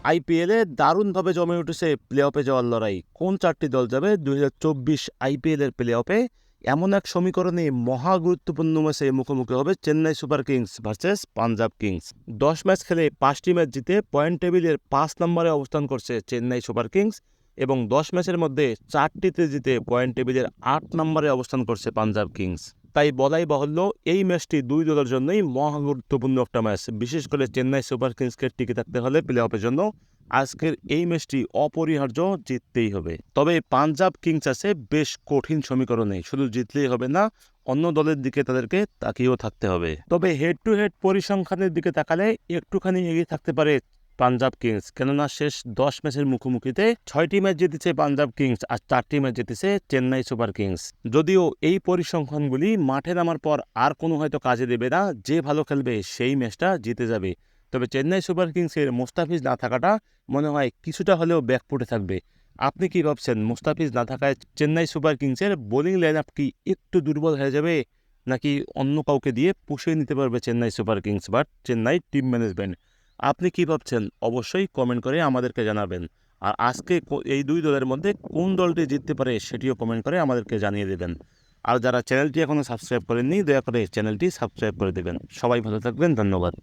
আইপিএলে দারুণভাবে জমে উঠেছে প্লে অফে যাওয়ার লড়াই। কোন চারটি দল যাবে 2024 আইপিএলের প্লে অফে? এমন এক সমীকরণে মহা গুরুত্বপূর্ণ ম্যাচে মুখোমুখি হবে Chennai super kings versus Punjab kings. 10 match খেলে 5টি ম্যাচ জিতে পয়েন্ট টেবিলের 5 নম্বরে অবস্থান করছে চেন্নাই সুপার কিংস এবং 10 ম্যাচের মধ্যে 4টিতে জিতে পয়েন্ট টেবিলের 8 নম্বরে অবস্থান করছে পাঞ্জাব কিংস। তাই বলাই বাহুল্য, এই ম্যাচটি দুই দলের জন্যই মহা গুরুত্বপূর্ণ একটা ম্যাচ। বিশেষ করে চেন্নাই সুপার কিংসকে টিকে থাকতে হলে প্লে অফের জন্য আজকের এই ম্যাচটি অপরিহার্য, জিততেই হবে। তবে পাঞ্জাব কিংস আছে বেশ কঠিন সমীকরণে, শুধু জিতলেই হবে না, অন্য দলের দিকে তাদেরকে তাকিয়েও থাকতে হবে। তবে হেড টু হেড পরিসংখ্যানের দিকে তাকালে একটুখানি এগিয়ে থাকতে পারে পাঞ্জাব কিংস, কেননা শেষ 10 ম্যাচের মুখোমুখিতে 6টি ম্যাচ জিতেছে পাঞ্জাব কিংস আর 4টি ম্যাচ জিতেছে চেন্নাই সুপার কিংস। যদিও এই পরিসংখ্যানগুলি মাঠে নামার পর আর কোনো হয়তো কাজে দেবে না, যে ভালো খেলবে সেই ম্যাচটা জিতে যাবে। তবে চেন্নাই সুপার কিংসের মুস্তাফিজ না থাকাটা মনে হয় কিছুটা হলেও ব্যাকফুটে থাকবে। আপনি কি ভাবছেন, মুস্তাফিজ না থাকায় চেন্নাই সুপার কিংসের বোলিং লাইন আপ কি একটু দুর্বল হয়ে যাবে, নাকি অন্য কাউকে দিয়ে পুষিয়ে নিতে পারবে চেন্নাই সুপার কিংস বা চেন্নাই টিম ম্যানেজমেন্ট? আপনি কি ভাবছেন অবশ্যই কমেন্ট করে আমাদেরকে জানাবেন। আর আজকে এই দুই দলের মধ্যে কোন দলটি জিততে পারে সেটিও কমেন্ট করে আমাদেরকে জানিয়ে দেবেন। আর যারা চ্যানেলটি এখনও সাবস্ক্রাইব করেননি, দয়া করে চ্যানেলটি সাবস্ক্রাইব করে দেবেন। সবাই ভালো থাকবেন, ধন্যবাদ।